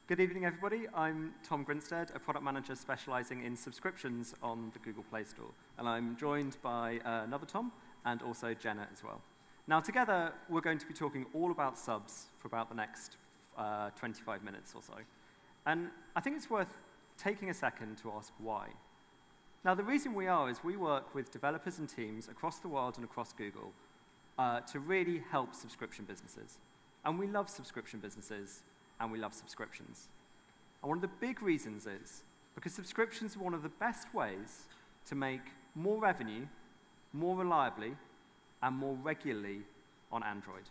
Good evening, everybody. I'm Tom Grinsted, a product manager specializing in subscriptions on the Google Play Store. And I'm joined by another Tom and also Jenna as well. Now, together, we're going to be talking all about subs for about the next 25 minutes or so. And I think it's worth taking a second to ask why. Now, the reason we are is we work with developers and teams across the world and across Google to really help subscription businesses. And we love subscription businesses, and we love subscriptions. And one of the big reasons is because subscriptions are one of the best ways to make more revenue, more reliably, and more regularly on Android.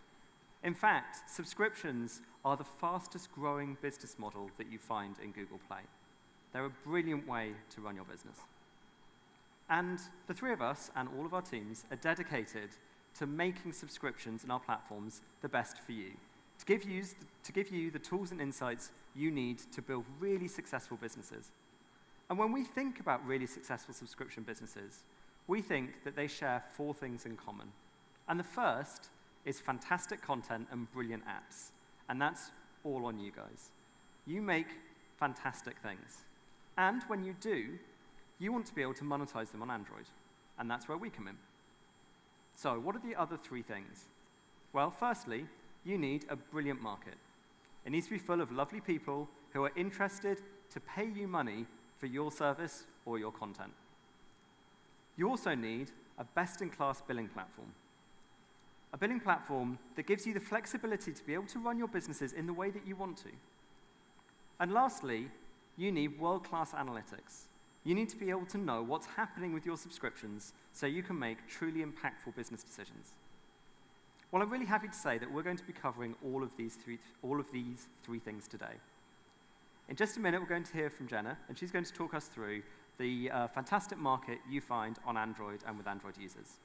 In fact, subscriptions are the fastest growing business model that you find in Google Play. They're a brilliant way to run your business. And the three of us and all of our teams are dedicated to making subscriptions in our platforms the best for you, to give you the tools and insights you need to build really successful businesses. And when we think about really successful subscription businesses, we think that they share four things in common. And the first is fantastic content and brilliant apps. And that's all on you guys. You make fantastic things. And when you do, you want to be able to monetize them on Android. And that's where we come in. So what are the other three things? Well, firstly, you need a brilliant market. It needs to be full of lovely people who are interested to pay you money for your service or your content. You also need a best-in-class billing platform. A billing platform that gives you the flexibility to be able to run your businesses in the way that you want to. And lastly, you need world-class analytics. You need to be able to know what's happening with your subscriptions so you can make truly impactful business decisions. Well, I'm really happy to say that we're going to be covering all of these three things today. In just a minute, we're going to hear from Jenna, and she's going to talk us through the fantastic market you find on Android and with Android users.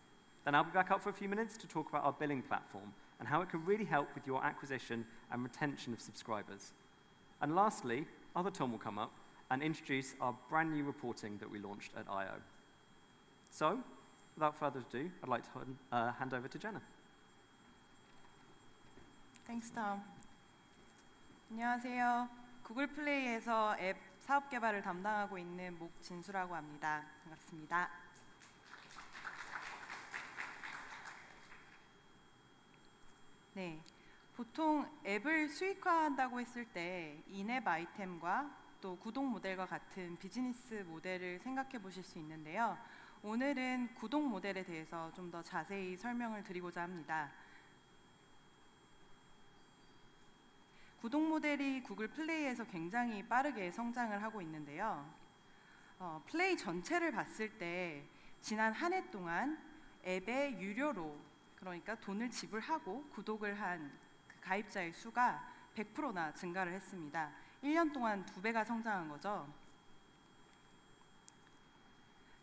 Then I'll be back up for a few minutes to talk about our billing platform and how it can really help with your acquisition and retention of subscribers. And lastly, other Tom will come up and introduce our brand new reporting that we launched at I/O. So, without further ado, I'd like to hand over to Jenna. Thanks, Tom. 안녕하세요. 구글 플레이에서 앱 사업 개발을 담당하고 있는 목진수라고 합니다. 반갑습니다. 네, 보통 앱을 수익화한다고 했을 때 인앱 아이템과 또 구독 모델과 같은 비즈니스 모델을 생각해 보실 수 있는데요. 오늘은 구독 모델에 대해서 좀 더 자세히 설명을 드리고자 합니다. 구독 모델이 구글 플레이에서 굉장히 빠르게 성장을 하고 있는데요. 플레이 전체를 봤을 때 지난 한 해 동안 앱에 유료로, 그러니까 돈을 지불하고 구독을 한 그 가입자의 수가 100%나 증가를 했습니다. 1년 동안 2배가 성장한 거죠.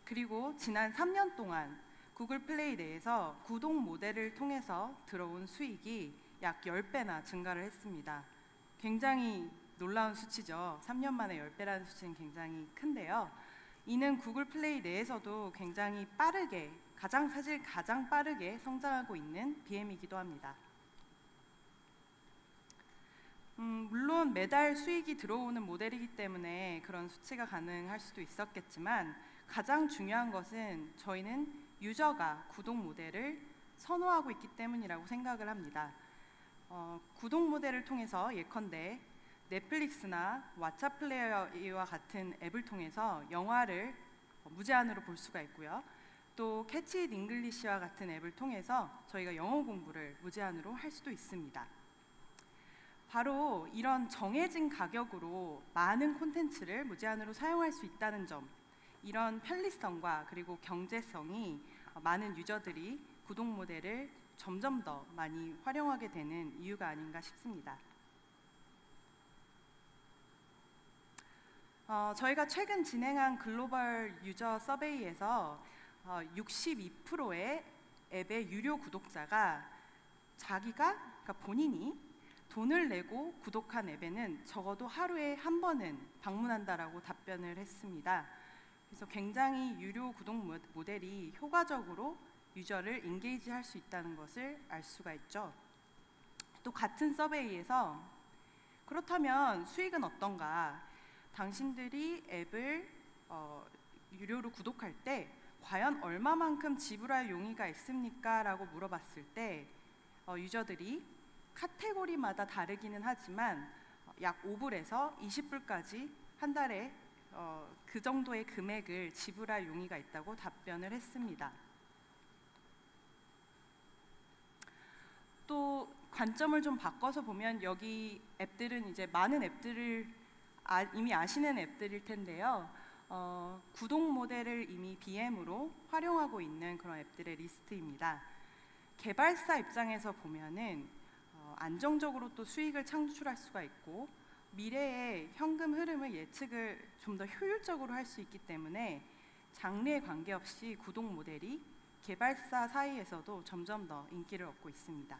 그리고 지난 3년 동안 구글 플레이 내에서 구독 모델을 통해서 들어온 수익이 약 10배나 증가를 했습니다. 굉장히 놀라운 수치죠. 3년 만에 10배라는 수치는 굉장히 큰데요. 이는 구글 플레이 내에서도 굉장히 빠르게, 사실 가장 빠르게 성장하고 있는 BM이기도 합니다. 물론 매달 수익이 들어오는 모델이기 때문에 그런 수치가 가능할 수도 있었겠지만 가장 중요한 것은 저희는 유저가 구독 모델을 선호하고 있기 때문이라고 생각을 합니다. 구독 모델을 통해서 예컨대 넷플릭스나 왓챠 플레이어와 같은 앱을 통해서 영화를 무제한으로 볼 수가 있고요. 또 캐치 잇 잉글리시와 같은 앱을 통해서 저희가 영어 공부를 무제한으로 할 수도 있습니다. 바로 이런 정해진 가격으로 많은 콘텐츠를 무제한으로 사용할 수 있다는 점, 이런 편리성과 그리고 경제성이 많은 유저들이 구독 모델을 점점 더 많이 활용하게 되는 이유가 아닌가 싶습니다. 저희가 최근 진행한 글로벌 유저 서베이에서 62%의 앱의 유료 구독자가 그러니까 본인이 돈을 내고 구독한 앱에는 적어도 하루에 한 번은 방문한다라고 답변을 했습니다. 그래서 굉장히 유료 구독 모델이 효과적으로 유저를 인게이지 할 수 있다는 것을 알 수가 있죠. 또 같은 서베이에서 그렇다면 수익은 어떤가? 당신들이 앱을 유료로 구독할 때 과연 얼마만큼 지불할 용의가 있습니까? 라고 물어봤을 때 유저들이 카테고리마다 다르기는 하지만 약 5불에서 20불까지 한 달에 그 정도의 금액을 지불할 용의가 있다고 답변을 했습니다. 또 관점을 좀 바꿔서 보면 여기 앱들은 이제 많은 앱들을 이미 아시는 앱들일 텐데요. 구독 모델을 이미 BM으로 활용하고 있는 그런 앱들의 리스트입니다. 개발사 입장에서 보면은 안정적으로 또 수익을 창출할 수가 있고 미래의 현금 흐름을 예측을 좀 더 효율적으로 할 수 있기 때문에 장르에 관계없이 구독 모델이 개발사 사이에서도 점점 더 인기를 얻고 있습니다.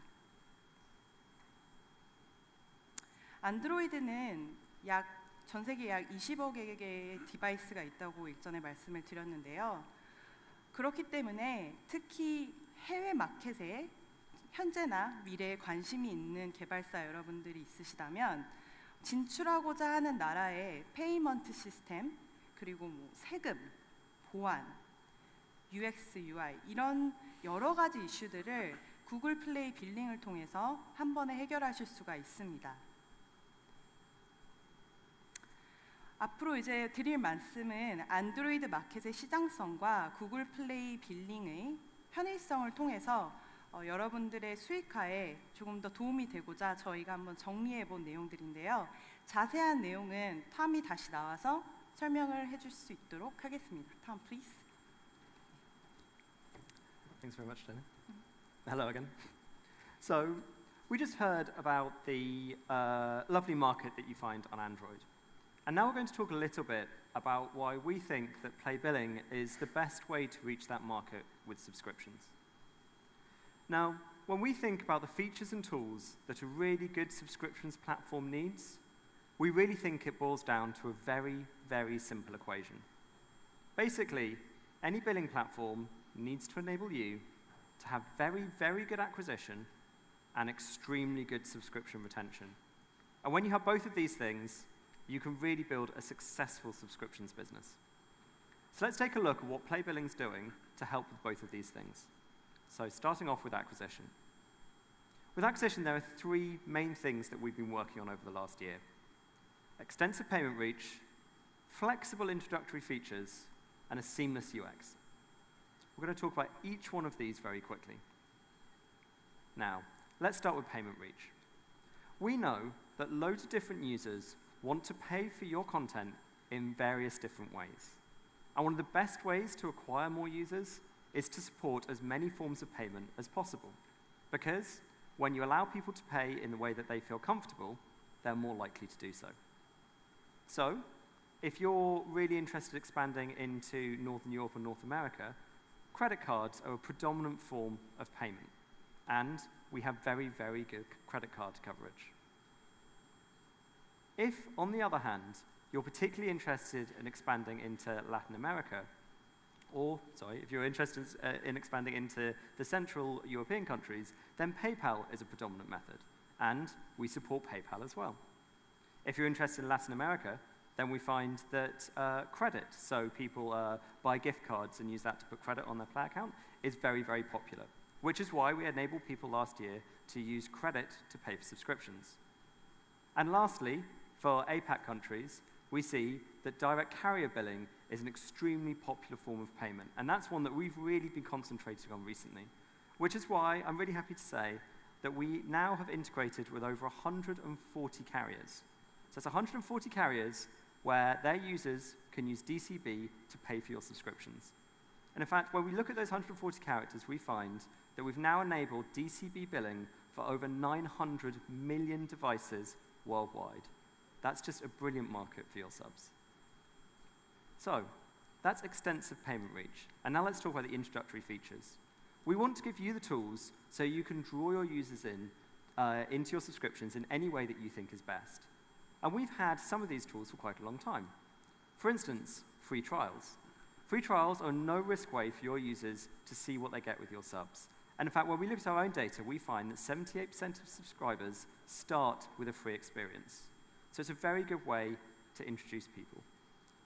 안드로이드는 전 세계 약 20억 개의 디바이스가 있다고 일전에 말씀을 드렸는데요. 그렇기 때문에 특히 해외 마켓에 현재나 미래에 관심이 있는 개발사 여러분들이 있으시다면 진출하고자 하는 나라의 페이먼트 시스템, 그리고 세금, 보안, UX, UI 이런 여러 가지 이슈들을 구글 플레이 빌링을 통해서 한 번에 해결하실 수가 있습니다. 앞으로 이제 드릴 말씀은 안드로이드 마켓의 시장성과 구글 플레이 빌링의 편의성을 통해서 여러분들의 수익화에 조금 더 도움이 되고자 저희가 한번 정리해 본 내용들인데요. 자세한 내용은 톰이 다시 나와서 설명을 해줄 수 있도록 하겠습니다. Tom, please. Thanks very much, Jenna. Hello again. So, we just heard about the lovely market that you find on Android. And now we're going to talk a little bit about why we think that Play Billing is the best way to reach that market with subscriptions. Now, when we think about the features and tools that a really good subscriptions platform needs, we really think it boils down to a very, very simple equation. Basically, any billing platform needs to enable you to have very, very good acquisition and extremely good subscription retention. And when you have both of these things, you can really build a successful subscriptions business. So let's take a look at what Play Billing's doing to help with both of these things. So starting off with acquisition. With acquisition, there are three main things that we've been working on over the last year: extensive payment reach, flexible introductory features, and a seamless UX. We're going to talk about each one of these very quickly. Now, let's start with payment reach. We know that loads of different users want to pay for your content in various different ways. And one of the best ways to acquire more users is to support as many forms of payment as possible. Because when you allow people to pay in the way that they feel comfortable, they're more likely to do so. So, if you're really interested in expanding into Northern Europe or North America, credit cards are a predominant form of payment. And we have very, very good credit card coverage. If, on the other hand, you're particularly interested in expanding into Latin America, if you're interested in expanding into the Central European countries, then PayPal is a predominant method, and we support PayPal as well. If you're interested in Latin America, then we find that credit, so people buy gift cards and use that to put credit on their Play account, is very, very popular, which is why we enabled people last year to use credit to pay for subscriptions. And lastly, for APAC countries, we see that direct carrier billing is an extremely popular form of payment, and that's one that we've really been concentrating on recently, which is why I'm really happy to say that we now have integrated with over 140 carriers. So it's 140 carriers where their users can use DCB to pay for your subscriptions. And in fact, when we look at those 140 characters, we find that we've now enabled DCB billing for over 900 million devices worldwide. That's just a brilliant market for your subs. So, that's extensive payment reach. And now let's talk about the introductory features. We want to give you the tools so you can draw your users into your subscriptions in any way that you think is best. And we've had some of these tools for quite a long time. For instance, free trials. Free trials are a no-risk way for your users to see what they get with your subs. And in fact, when we look at our own data, we find that 78% of subscribers start with a free experience. So it's a very good way to introduce people.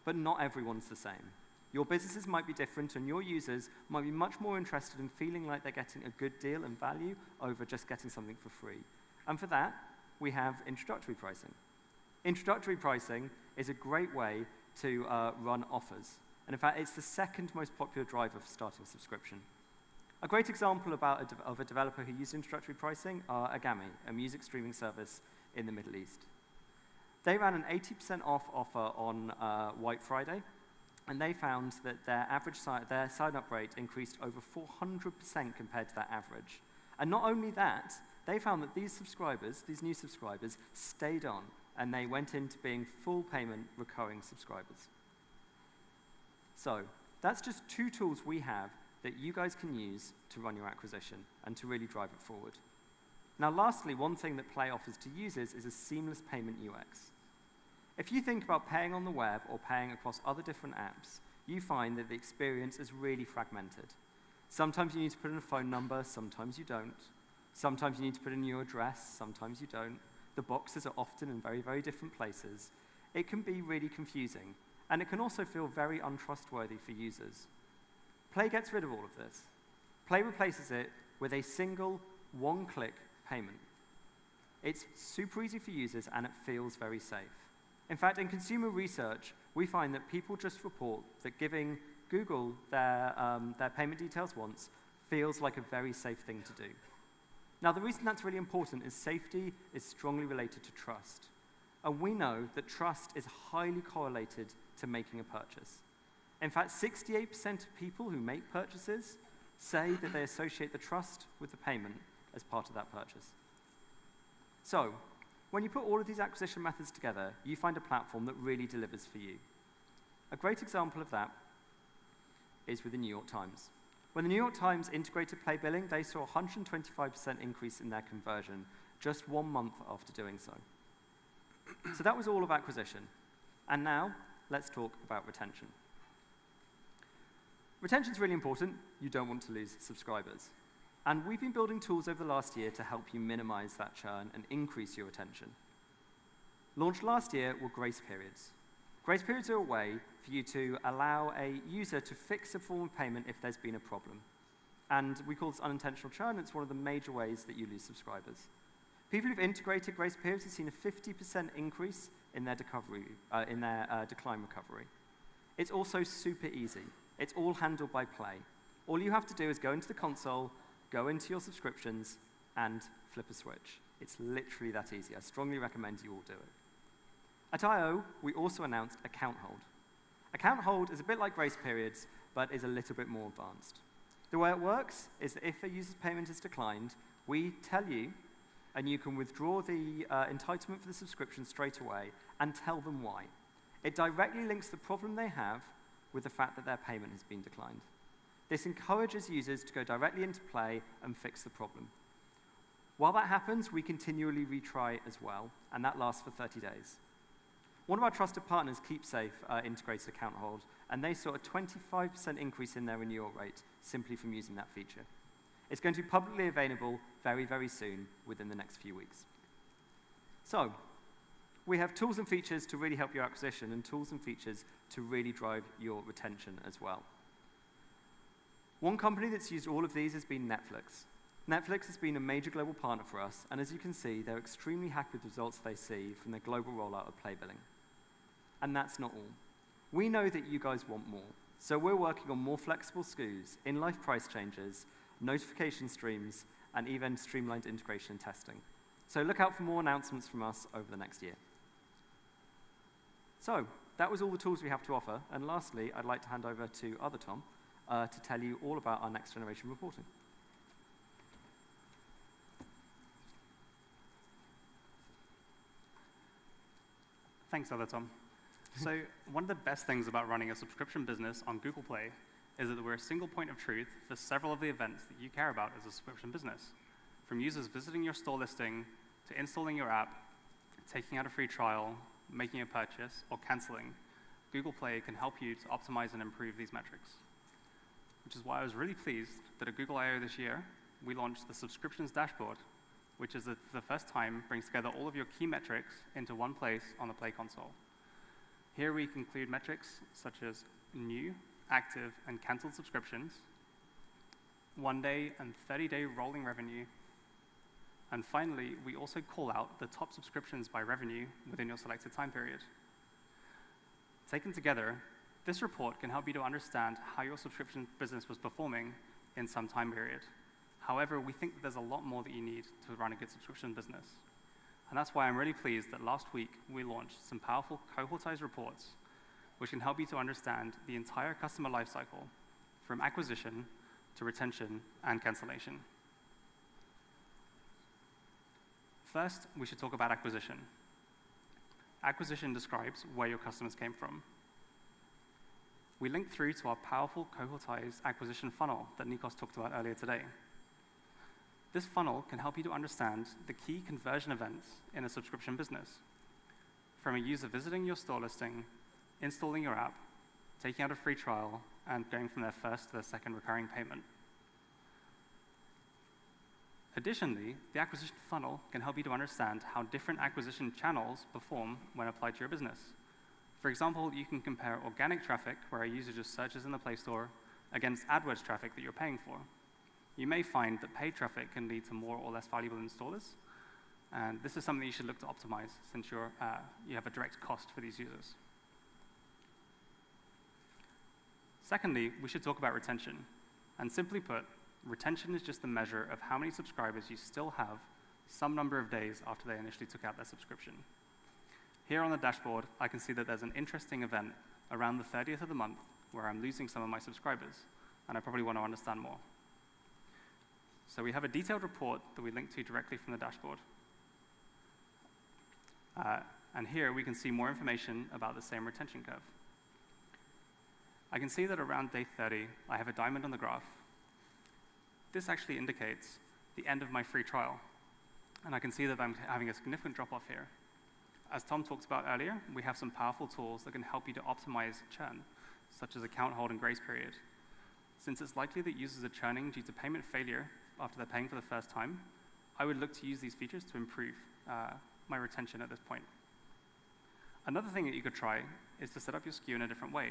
But not everyone's the same. Your businesses might be different, and your users might be much more interested in feeling like they're getting a good deal and value over just getting something for free. And for that, we have introductory pricing. Introductory pricing is a great way to run offers. And in fact, it's the second most popular driver for starting a subscription. A great example of a developer who used introductory pricing are Agami, a music streaming service in the Middle East. They ran an 80% off offer on White Friday, and they found that their sign-up rate increased over 400% compared to that average. And not only that, they found that these new subscribers, stayed on, and they went into being full payment recurring subscribers. So that's just 2 tools we have that you guys can use to run your acquisition and to really drive it forward. Now lastly, one thing that Play offers to users is a seamless payment UX. If you think about paying on the web or paying across other different apps, you find that the experience is really fragmented. Sometimes you need to put in a phone number, sometimes you don't. Sometimes you need to put in your address, sometimes you don't. The boxes are often in very, very different places. It can be really confusing, and it can also feel very untrustworthy for users. Play gets rid of all of this. Play replaces it with a single, one-click payment. It's super easy for users, and it feels very safe. In fact, in consumer research, we find that people just report that giving Google their payment details once feels like a very safe thing to do. Now, the reason that's really important is safety is strongly related to trust. And we know that trust is highly correlated to making a purchase. In fact, 68% of people who make purchases say that they associate the trust with the payment as part of that purchase. So, when you put all of these acquisition methods together, you find a platform that really delivers for you. A great example of that is with the New York Times. When the New York Times integrated Play billing, they saw a 125% increase in their conversion just 1 month after doing so. So that was all of acquisition. And now, let's talk about retention. Retention is really important. You don't want to lose subscribers. And we've been building tools over the last year to help you minimize that churn and increase your retention. Launched last year were grace periods. Grace periods are a way for you to allow a user to fix a form of payment if there's been a problem. And we call this unintentional churn. It's one of the major ways that you lose subscribers. People who've integrated grace periods have seen a 50% increase in their decline recovery. It's also super easy. It's all handled by Play. All you have to do is go into the console, go into your subscriptions, and flip a switch. It's literally that easy. I strongly recommend you all do it. At I/O, we also announced Account Hold. Account Hold is a bit like grace periods, but is a little bit more advanced. The way it works is that if a user's payment is declined, we tell you, and you can withdraw the entitlement for the subscription straight away and tell them why. It directly links the problem they have with the fact that their payment has been declined. This encourages users to go directly into Play and fix the problem. While that happens, we continually retry as well, and that lasts for 30 days. One of our trusted partners, KeepSafe, integrates Account Hold, and they saw a 25% increase in their renewal rate simply from using that feature. It's going to be publicly available very, very soon, within the next few weeks. So, we have tools and features to really help your acquisition and tools and features to really drive your retention as well. One company that's used all of these has been Netflix. Netflix has been a major global partner for us, and as you can see, they're extremely happy with the results they see from their global rollout of Play billing. And that's not all. We know that you guys want more, so we're working on more flexible SKUs, in-life price changes, notification streams, and even streamlined integration and testing. So look out for more announcements from us over the next year. So that was all the tools we have to offer, and lastly, I'd like to hand over to other Tom to tell you all about our next generation reporting. Thanks, other Tom. So one of the best things about running a subscription business on Google Play is that we're a single point of truth for several of the events that you care about as a subscription business. From users visiting your store listing, to installing your app, taking out a free trial, making a purchase, or canceling, Google Play can help you to optimize and improve these metrics. Which is why I was really pleased that at Google I/O this year, we launched the subscriptions dashboard, which is for the first time brings together all of your key metrics into one place on the Play console. Here we can include metrics such as new, active, and canceled subscriptions, 1-day and 30-day rolling revenue, and finally, we also call out the top subscriptions by revenue within your selected time period. Taken together, this report can help you to understand how your subscription business was performing in some time period. However, we think that there's a lot more that you need to run a good subscription business. And that's why I'm really pleased that last week we launched some powerful cohortized reports which can help you to understand the entire customer lifecycle from acquisition to retention and cancellation. First, we should talk about acquisition. Acquisition describes where your customers came from. We link through to our powerful cohortized acquisition funnel that Nikos talked about earlier today. This funnel can help you to understand the key conversion events in a subscription business, from a user visiting your store listing, installing your app, taking out a free trial, and going from their first to their second recurring payment. Additionally, the acquisition funnel can help you to understand how different acquisition channels perform when applied to your business. For example, you can compare organic traffic, where a user just searches in the Play Store, against AdWords traffic that you're paying for. You may find that paid traffic can lead to more or less valuable installers, and this is something you should look to optimize since you have a direct cost for these users. Secondly, we should talk about retention. And simply put, retention is just the measure of how many subscribers you still have some number of days after they initially took out their subscription. Here on the dashboard, I can see that there's an interesting event around the 30th of the month where I'm losing some of my subscribers, and I probably want to understand more. So we have a detailed report that we link to directly from the dashboard. And here we can see more information about the same retention curve. I can see that around day 30, I have a diamond on the graph. This actually indicates the end of my free trial. And I can see that I'm having a significant drop-off here. As Tom talked about earlier, we have some powerful tools that can help you to optimize churn, such as account hold and grace period. Since it's likely that users are churning due to payment failure after they're paying for the first time, I would look to use these features to improve my retention at this point. Another thing that you could try is to set up your SKU in a different way.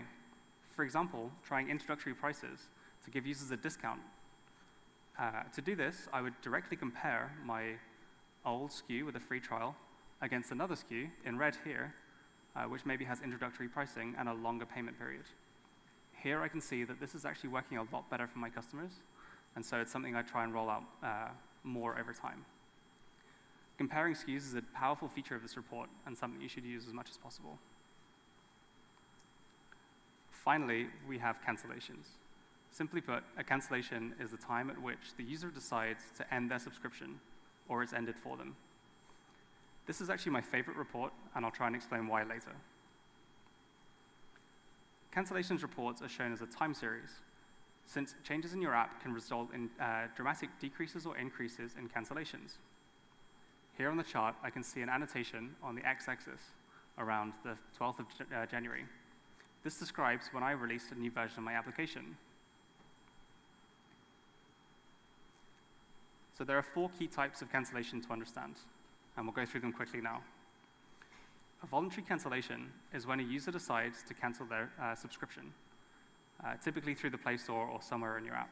For example, trying introductory prices to give users a discount. To do this, I would directly compare my old SKU with a free trial against another SKU, in red here, which maybe has introductory pricing and a longer payment period. Here I can see that this is actually working a lot better for my customers, and so it's something I try and roll out more over time. Comparing SKUs is a powerful feature of this report and something you should use as much as possible. Finally, we have cancellations. Simply put, a cancellation is the time at which the user decides to end their subscription, or it's ended for them. This is actually my favorite report, and I'll try and explain why later. Cancellations reports are shown as a time series, since changes in your app can result in dramatic decreases or increases in cancellations. Here on the chart, I can see an annotation on the x-axis around the 12th of January. This describes when I released a new version of my application. So there are 4 key types of cancellation to understand, and we'll go through them quickly now. A voluntary cancellation is when a user decides to cancel their subscription, typically through the Play Store or somewhere in your app.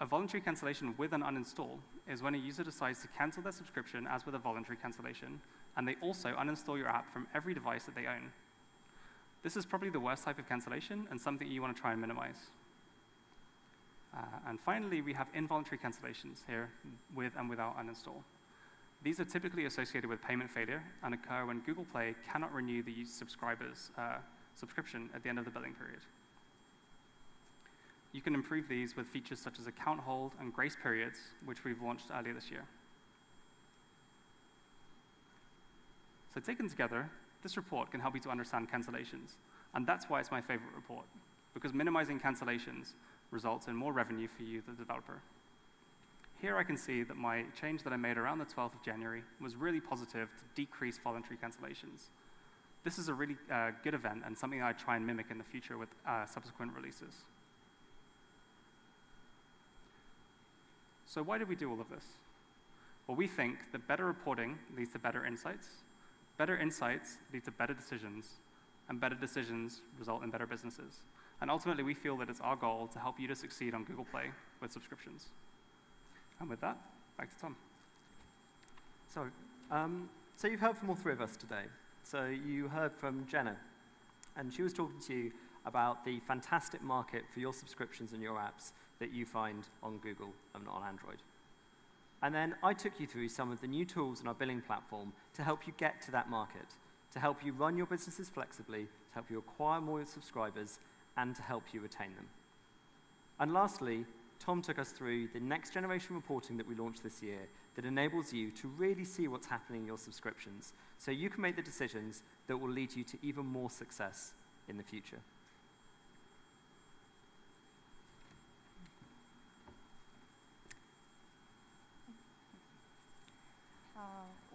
A voluntary cancellation with an uninstall is when a user decides to cancel their subscription as with a voluntary cancellation, and they also uninstall your app from every device that they own. This is probably the worst type of cancellation and something you want to try and minimize. And finally, we have involuntary cancellations here with and without uninstall. These are typically associated with payment failure and occur when Google Play cannot renew the subscriber's subscription at the end of the billing period. You can improve these with features such as account hold and grace periods, which we've launched earlier this year. So taken together, this report can help you to understand cancellations, and that's why it's my favorite report, because minimizing cancellations results in more revenue for you, the developer. Here I can see that my change that I made around the 12th of January was really positive to decrease voluntary cancellations. This is a really good event and something I try and mimic in the future with subsequent releases. So why did we do all of this? Well, we think that better reporting leads to better insights lead to better decisions, and better decisions result in better businesses. And ultimately, we feel that it's our goal to help you to succeed on Google Play with subscriptions. And with that, back to Tom. So you've heard from all three of us today. So you heard from Jenna, and she was talking to you about the fantastic market for your subscriptions and your apps that you find on Google and on Android. And then I took you through some of the new tools in our billing platform to help you get to that market, to help you run your businesses flexibly, to help you acquire more subscribers, and to help you retain them. And lastly, Tom took us through the next generation reporting that we launched this year that enables you to really see what's happening in your subscriptions so you can make the decisions that will lead you to even more success in the future.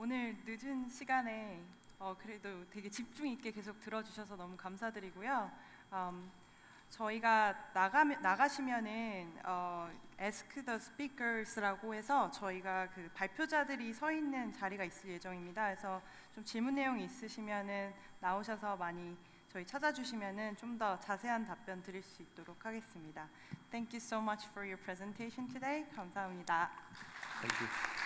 오늘 늦은 시간에 그래도 되게 집중 있게 계속 들어주셔서 너무 감사드리고요. 저희가 나가시면은 Ask the Speakers라고 해서 저희가 그 발표자들이 서 있는 자리가 있을 예정입니다. 그래서 좀 질문 내용이 있으시면은 나오셔서 많이 저희 찾아주시면은 좀 더 자세한 답변 드릴 수 있도록 하겠습니다. Thank you so much for your presentation today. 감사합니다. Thank you.